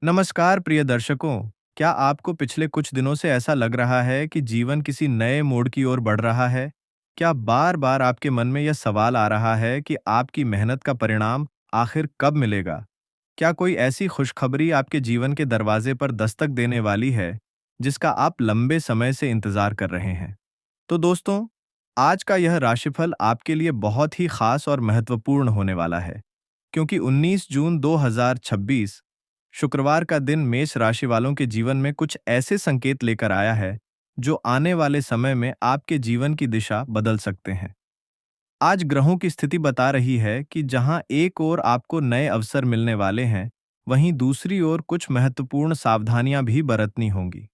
नमस्कार प्रिय दर्शकों। क्या आपको पिछले कुछ दिनों से ऐसा लग रहा है कि जीवन किसी नए मोड़ की ओर बढ़ रहा है? क्या बार बार आपके मन में यह सवाल आ रहा है कि आपकी मेहनत का परिणाम आखिर कब मिलेगा? क्या कोई ऐसी खुशखबरी आपके जीवन के दरवाजे पर दस्तक देने वाली है जिसका आप लंबे समय से इंतजार कर रहे हैं? तो दोस्तों, आज का यह राशिफल आपके लिए बहुत ही खास और महत्वपूर्ण होने वाला है, क्योंकि 19 जून 2026 शुक्रवार का दिन मेष राशि वालों के जीवन में कुछ ऐसे संकेत लेकर आया है जो आने वाले समय में आपके जीवन की दिशा बदल सकते हैं। आज ग्रहों की स्थिति बता रही है कि जहां एक ओर आपको नए अवसर मिलने वाले हैं, वहीं दूसरी ओर कुछ महत्वपूर्ण सावधानियां भी बरतनी होंगी।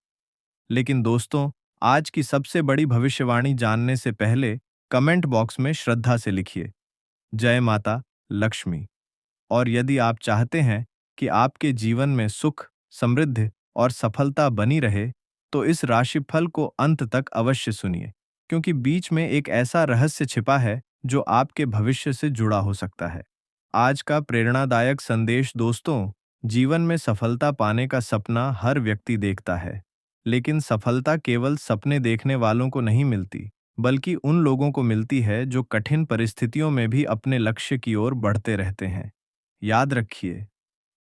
लेकिन दोस्तों, आज की सबसे बड़ी भविष्यवाणी जानने से पहले कमेंट बॉक्स में श्रद्धा से लिखिए, जय माता लक्ष्मी। और यदि आप चाहते हैं कि आपके जीवन में सुख, समृद्धि और सफलता बनी रहे, तो इस राशिफल को अंत तक अवश्य सुनिए, क्योंकि बीच में एक ऐसा रहस्य छिपा है जो आपके भविष्य से जुड़ा हो सकता है। आज का प्रेरणादायक संदेश दोस्तों, जीवन में सफलता पाने का सपना हर व्यक्ति देखता है, लेकिन सफलता केवल सपने देखने वालों को नहीं मिलती, बल्कि उन लोगों को मिलती है जो कठिन परिस्थितियों में भी अपने लक्ष्य की ओर बढ़ते रहते हैं। याद रखिए,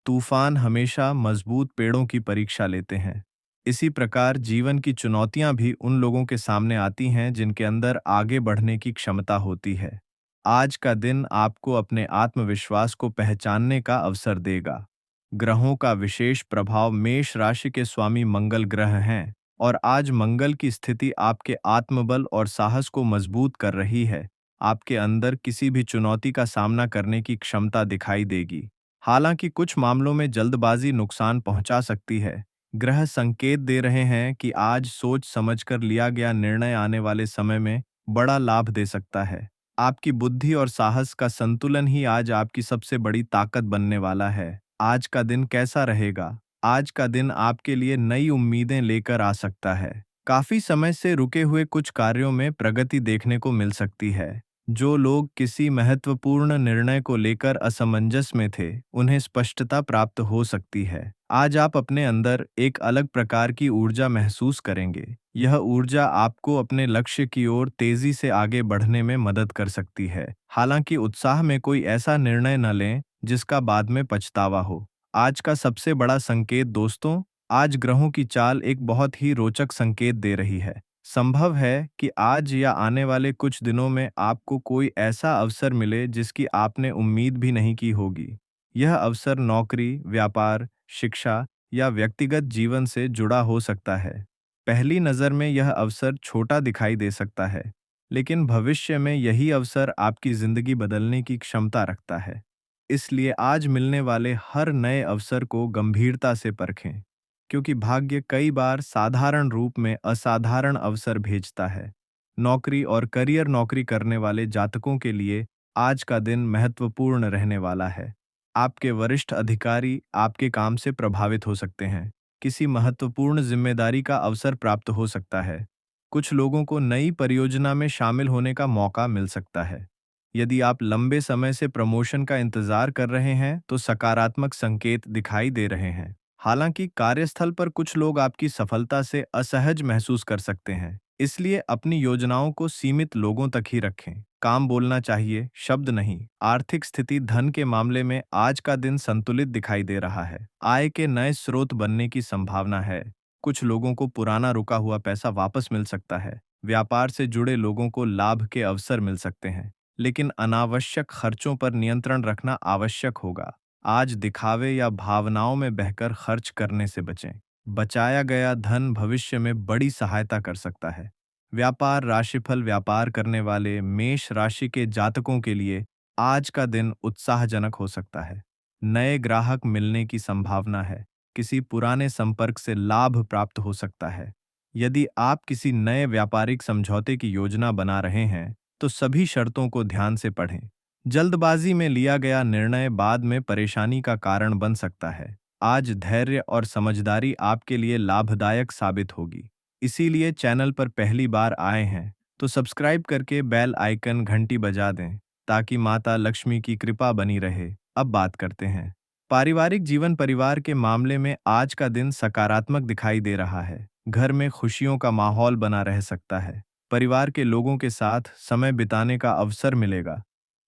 तूफान हमेशा मजबूत पेड़ों की परीक्षा लेते हैं। इसी प्रकार जीवन की चुनौतियां भी उन लोगों के सामने आती हैं जिनके अंदर आगे बढ़ने की क्षमता होती है। आज का दिन आपको अपने आत्मविश्वास को पहचानने का अवसर देगा। ग्रहों का विशेष प्रभाव मेष राशि के स्वामी मंगल ग्रह हैं, और आज मंगल की स्थिति आपके आत्मबल और साहस को मजबूत कर रही है। आपके अंदर किसी भी चुनौती का सामना करने की क्षमता दिखाई देगी। हालांकि कुछ मामलों में जल्दबाजी नुकसान पहुंचा सकती है। ग्रह संकेत दे रहे हैं कि आज सोच समझकर लिया गया निर्णय आने वाले समय में बड़ा लाभ दे सकता है। आपकी बुद्धि और साहस का संतुलन ही आज आपकी सबसे बड़ी ताकत बनने वाला है। आज का दिन कैसा रहेगा? आज का दिन आपके लिए नई उम्मीदें लेकर आ सकता है। काफी समय से रुके हुए कुछ कार्यों में प्रगति देखने को मिल सकती है। जो लोग किसी महत्वपूर्ण निर्णय को लेकर असमंजस में थे, उन्हें स्पष्टता प्राप्त हो सकती है। आज आप अपने अंदर एक अलग प्रकार की ऊर्जा महसूस करेंगे। यह ऊर्जा आपको अपने लक्ष्य की ओर तेजी से आगे बढ़ने में मदद कर सकती है। हालांकि उत्साह में कोई ऐसा निर्णय न लें जिसका बाद में पछतावा हो। आज का सबसे बड़ा संकेत दोस्तों, आज ग्रहों की चाल एक बहुत ही रोचक संकेत दे रही है। संभव है कि आज या आने वाले कुछ दिनों में आपको कोई ऐसा अवसर मिले जिसकी आपने उम्मीद भी नहीं की होगी। यह अवसर नौकरी, व्यापार, शिक्षा या व्यक्तिगत जीवन से जुड़ा हो सकता है। पहली नज़र में यह अवसर छोटा दिखाई दे सकता है, लेकिन भविष्य में यही अवसर आपकी जिंदगी बदलने की क्षमता रखता है। इसलिए आज मिलने वाले हर नए अवसर को गंभीरता से परखें, क्योंकि भाग्य कई बार साधारण रूप में असाधारण अवसर भेजता है। नौकरी और करियर नौकरी करने वाले जातकों के लिए आज का दिन महत्वपूर्ण रहने वाला है। आपके वरिष्ठ अधिकारी आपके काम से प्रभावित हो सकते हैं। किसी महत्वपूर्ण जिम्मेदारी का अवसर प्राप्त हो सकता है। कुछ लोगों को नई परियोजना में शामिल होने का मौका मिल सकता है। यदि आप लंबे समय से प्रमोशन का इंतजार कर रहे हैं, तो सकारात्मक संकेत दिखाई दे रहे हैं। हालांकि कार्यस्थल पर कुछ लोग आपकी सफलता से असहज महसूस कर सकते हैं, इसलिए अपनी योजनाओं को सीमित लोगों तक ही रखें। काम बोलना चाहिए, शब्द नहीं। आर्थिक स्थिति धन के मामले में आज का दिन संतुलित दिखाई दे रहा है। आय के नए स्रोत बनने की संभावना है। कुछ लोगों को पुराना रुका हुआ पैसा वापस मिल सकता है। व्यापार से जुड़े लोगों को लाभ के अवसर मिल सकते हैं, लेकिन अनावश्यक खर्चों पर नियंत्रण रखना आवश्यक होगा। आज दिखावे या भावनाओं में बहकर खर्च करने से बचें। बचाया गया धन भविष्य में बड़ी सहायता कर सकता है। व्यापार राशिफल व्यापार करने वाले मेष राशि के जातकों के लिए आज का दिन उत्साहजनक हो सकता है। नए ग्राहक मिलने की संभावना है। किसी पुराने संपर्क से लाभ प्राप्त हो सकता है। यदि आप किसी नए व्यापारिक समझौते की योजना बना रहे हैं, तो सभी शर्तों को ध्यान से पढ़ें। जल्दबाजी में लिया गया निर्णय बाद में परेशानी का कारण बन सकता है। आज धैर्य और समझदारी आपके लिए लाभदायक साबित होगी। इसीलिए चैनल पर पहली बार आए हैं तो सब्सक्राइब करके बेल आइकन घंटी बजा दें, ताकि माता लक्ष्मी की कृपा बनी रहे। अब बात करते हैं पारिवारिक जीवन परिवार के मामले में आज का दिन सकारात्मक दिखाई दे रहा है। घर में खुशियों का माहौल बना रह सकता है। परिवार के लोगों के साथ समय बिताने का अवसर मिलेगा।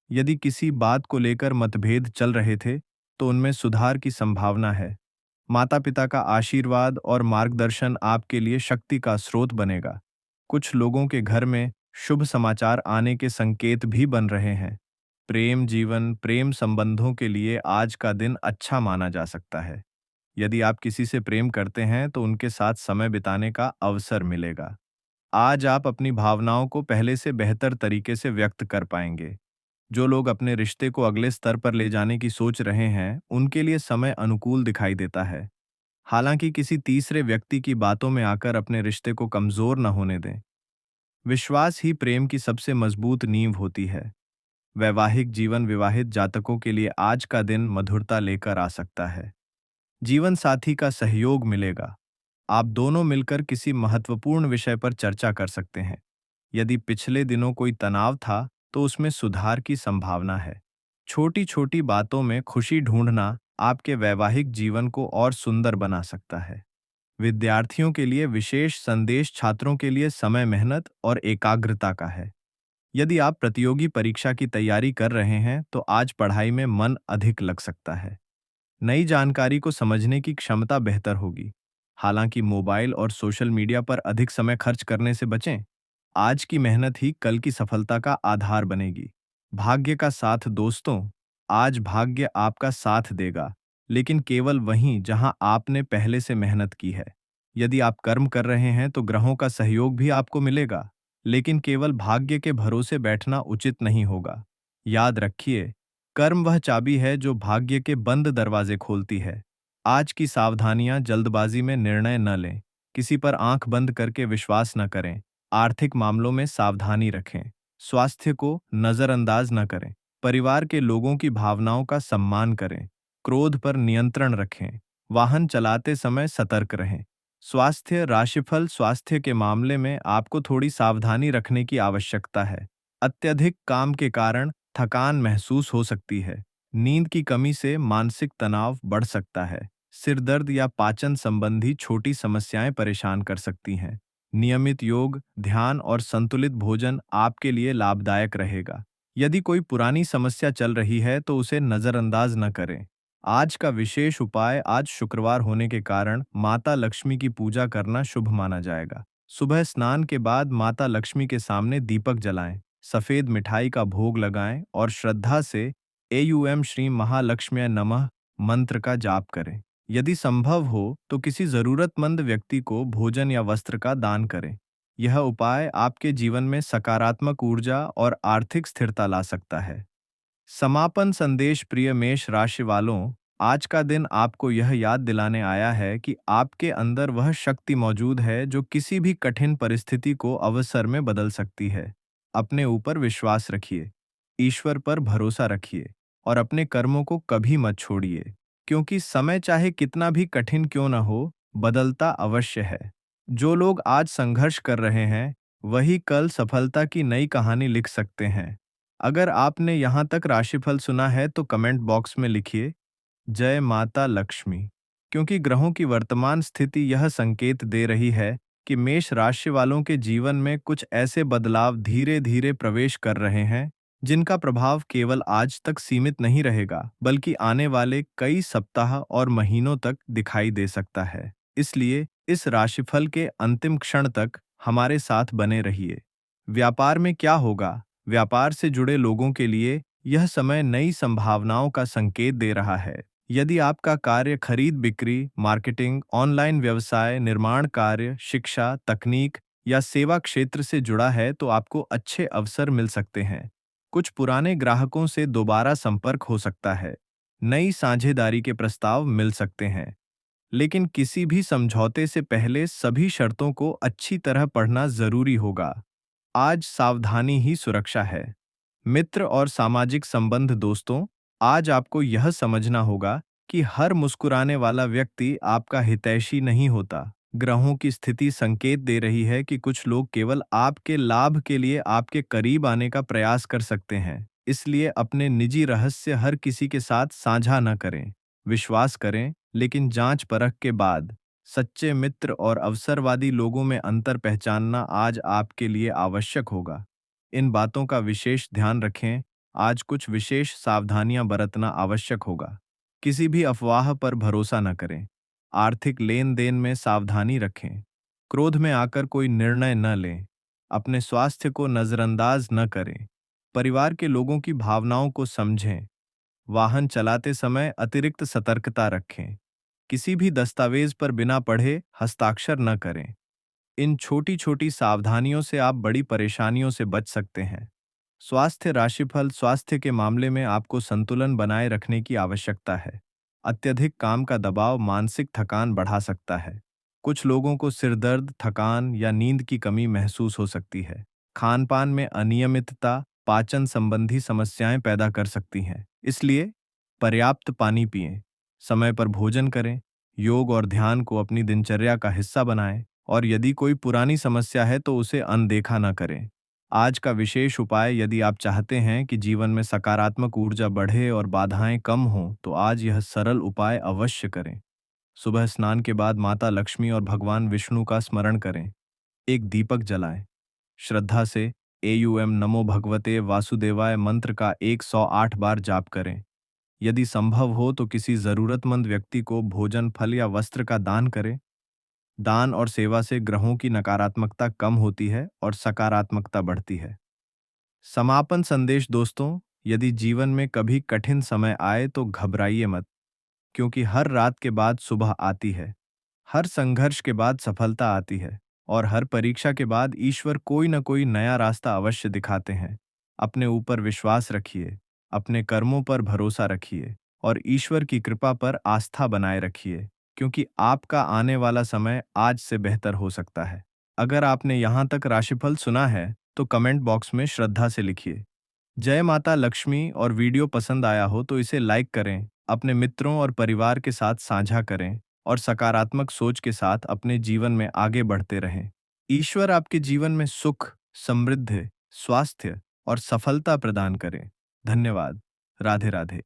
यदि किसी बात को लेकर मतभेद चल रहे थे, तो उनमें सुधार की संभावना है। माता पिता का आशीर्वाद और मार्गदर्शन आपके लिए शक्ति का स्रोत बनेगा। कुछ लोगों के घर में शुभ समाचार आने के संकेत भी बन रहे हैं। प्रेम जीवन, प्रेम संबंधों के लिए आज का दिन अच्छा माना जा सकता है। यदि आप किसी से प्रेम करते हैं तो उनके साथ समय बिताने का अवसर मिलेगा। आज आप अपनी भावनाओं को पहले से बेहतर तरीके से व्यक्त कर पाएंगे। जो लोग अपने रिश्ते को अगले स्तर पर ले जाने की सोच रहे हैं, उनके लिए समय अनुकूल दिखाई देता है। हालांकि किसी तीसरे व्यक्ति की बातों में आकर अपने रिश्ते को कमजोर न होने दें। विश्वास ही प्रेम की सबसे मजबूत नींव होती है। वैवाहिक जीवन, विवाहित जातकों के लिए आज का दिन मधुरता लेकर आ सकता है। जीवन साथी का सहयोग मिलेगा। आप दोनों मिलकर किसी महत्वपूर्ण विषय पर चर्चा कर सकते हैं। यदि पिछले दिनों कोई तनाव था, तो उसमें सुधार की संभावना है। छोटी छोटी बातों में खुशी ढूंढना आपके वैवाहिक जीवन को और सुंदर बना सकता है। विद्यार्थियों के लिए विशेष संदेश, छात्रों के लिए समय मेहनत और एकाग्रता का है। यदि आप प्रतियोगी परीक्षा की तैयारी कर रहे हैं, तो आज पढ़ाई में मन अधिक लग सकता है। नई जानकारी को समझने की क्षमता बेहतर होगी। हालांकि मोबाइल और सोशल मीडिया पर अधिक समय खर्च करने से बचें। आज की मेहनत ही कल की सफलता का आधार बनेगी। भाग्य का साथ दोस्तों, आज भाग्य आपका साथ देगा, लेकिन केवल वहीं जहां आपने पहले से मेहनत की है। यदि आप कर्म कर रहे हैं तो ग्रहों का सहयोग भी आपको मिलेगा, लेकिन केवल भाग्य के भरोसे बैठना उचित नहीं होगा। याद रखिए, कर्म वह चाबी है जो भाग्य के बंद दरवाजे खोलती है। आज की सावधानियां, जल्दबाजी में निर्णय न लें, किसी पर आंख बंद करके विश्वास न करें, आर्थिक मामलों में सावधानी रखें, स्वास्थ्य को नजरअंदाज न करें, परिवार के लोगों की भावनाओं का सम्मान करें, क्रोध पर नियंत्रण रखें, वाहन चलाते समय सतर्क रहें। स्वास्थ्य राशिफल, स्वास्थ्य के मामले में आपको थोड़ी सावधानी रखने की आवश्यकता है। अत्यधिक काम के कारण थकान महसूस हो सकती है। नींद की कमी से मानसिक तनाव बढ़ सकता है। सिर दर्द या पाचन संबंधी छोटी समस्याएं परेशान कर सकती हैं। नियमित योग, ध्यान और संतुलित भोजन आपके लिए लाभदायक रहेगा। यदि कोई पुरानी समस्या चल रही है तो उसे नजरअंदाज न करें। आज का विशेष उपाय, आज शुक्रवार होने के कारण माता लक्ष्मी की पूजा करना शुभ माना जाएगा। सुबह स्नान के बाद माता लक्ष्मी के सामने दीपक जलाएं, सफेद मिठाई का भोग लगाएं और श्रद्धा से एयूएम श्री महालक्ष्म्यै नमः मंत्र का जाप करें। यदि संभव हो तो किसी जरूरतमंद व्यक्ति को भोजन या वस्त्र का दान करें। यह उपाय आपके जीवन में सकारात्मक ऊर्जा और आर्थिक स्थिरता ला सकता है। समापन संदेश, प्रिय मेष राशि वालों, आज का दिन आपको यह याद दिलाने आया है कि आपके अंदर वह शक्ति मौजूद है जो किसी भी कठिन परिस्थिति को अवसर में बदल सकती है। अपने ऊपर विश्वास रखिए, ईश्वर पर भरोसा रखिए और अपने कर्मों को कभी मत छोड़िए, क्योंकि समय चाहे कितना भी कठिन क्यों न हो, बदलता अवश्य है। जो लोग आज संघर्ष कर रहे हैं, वही कल सफलता की नई कहानी लिख सकते हैं। अगर आपने यहाँ तक राशिफल सुना है तो कमेंट बॉक्स में लिखिए जय माता लक्ष्मी, क्योंकि ग्रहों की वर्तमान स्थिति यह संकेत दे रही है कि मेष राशि वालों के जीवन में कुछ ऐसे बदलाव धीरे धीरे प्रवेश कर रहे हैं जिनका प्रभाव केवल आज तक सीमित नहीं रहेगा, बल्कि आने वाले कई सप्ताह और महीनों तक दिखाई दे सकता है। इसलिए इस राशिफल के अंतिम क्षण तक हमारे साथ बने रहिए। व्यापार में क्या होगा? व्यापार से जुड़े लोगों के लिए यह समय नई संभावनाओं का संकेत दे रहा है। यदि आपका कार्य खरीद बिक्री, मार्केटिंग, ऑनलाइन व्यवसाय, निर्माण कार्य, शिक्षा, तकनीक या सेवा क्षेत्र से जुड़ा है तो आपको अच्छे अवसर मिल सकते हैं। कुछ पुराने ग्राहकों से दोबारा संपर्क हो सकता है। नई साझेदारी के प्रस्ताव मिल सकते हैं। लेकिन किसी भी समझौते से पहले सभी शर्तों को अच्छी तरह पढ़ना जरूरी होगा। आज सावधानी ही सुरक्षा है। मित्र और सामाजिक संबंध, दोस्तों, आज आपको यह समझना होगा कि हर मुस्कुराने वाला व्यक्ति आपका हितैषी नहीं होता। ग्रहों की स्थिति संकेत दे रही है कि कुछ लोग केवल आपके लाभ के लिए आपके करीब आने का प्रयास कर सकते हैं। इसलिए अपने निजी रहस्य हर किसी के साथ साझा न करें। विश्वास करें, लेकिन जांच परख के बाद। सच्चे मित्र और अवसरवादी लोगों में अंतर पहचानना आज आपके लिए आवश्यक होगा। इन बातों का विशेष ध्यान रखें। आज कुछ विशेष सावधानियां बरतना आवश्यक होगा। किसी भी अफवाह पर भरोसा न करें। आर्थिक लेन देन में सावधानी रखें। क्रोध में आकर कोई निर्णय न लें। अपने स्वास्थ्य को नजरअंदाज न करें। परिवार के लोगों की भावनाओं को समझें। वाहन चलाते समय अतिरिक्त सतर्कता रखें। किसी भी दस्तावेज पर बिना पढ़े हस्ताक्षर न करें। इन छोटी छोटी सावधानियों से आप बड़ी परेशानियों से बच सकते हैं। स्वास्थ्य राशिफल। स्वास्थ्य के मामले में आपको संतुलन बनाए रखने की आवश्यकता है। अत्यधिक काम का दबाव मानसिक थकान बढ़ा सकता है। कुछ लोगों को सिर दर्द, थकान या नींद की कमी महसूस हो सकती है। खान पान में अनियमितता पाचन संबंधी समस्याएं पैदा कर सकती हैं। इसलिए पर्याप्त पानी पिएं, समय पर भोजन करें, योग और ध्यान को अपनी दिनचर्या का हिस्सा बनाएं, और यदि कोई पुरानी समस्या है तो उसे अनदेखा न करें। आज का विशेष उपाय। यदि आप चाहते हैं कि जीवन में सकारात्मक ऊर्जा बढ़े और बाधाएं कम हों, तो आज यह सरल उपाय अवश्य करें। सुबह स्नान के बाद माता लक्ष्मी और भगवान विष्णु का स्मरण करें। एक दीपक जलाएं। श्रद्धा से एयूएम नमो भगवते वासुदेवाय मंत्र का 108 बार जाप करें। यदि संभव हो तो किसी जरूरतमंद व्यक्ति को भोजन, फल या वस्त्र का दान करें। दान और सेवा से ग्रहों की नकारात्मकता कम होती है और सकारात्मकता बढ़ती है। समापन संदेश। दोस्तों, यदि जीवन में कभी कठिन समय आए तो घबराइए मत, क्योंकि हर रात के बाद सुबह आती है। हर संघर्ष के बाद सफलता आती है, और हर परीक्षा के बाद ईश्वर कोई न कोई नया रास्ता अवश्य दिखाते हैं। अपने ऊपर विश्वास रखिए, अपने कर्मों पर भरोसा रखिए, और ईश्वर की कृपा पर आस्था बनाए रखिए, क्योंकि आपका आने वाला समय आज से बेहतर हो सकता है। अगर आपने यहाँ तक राशिफल सुना है, तो कमेंट बॉक्स में श्रद्धा से लिखिए जय माता लक्ष्मी, और वीडियो पसंद आया हो तो इसे लाइक करें, अपने मित्रों और परिवार के साथ साझा करें, और सकारात्मक सोच के साथ अपने जीवन में आगे बढ़ते रहें। ईश्वर आपके जीवन में सुख, समृद्धि, स्वास्थ्य और सफलता प्रदान करें। धन्यवाद। राधे राधे।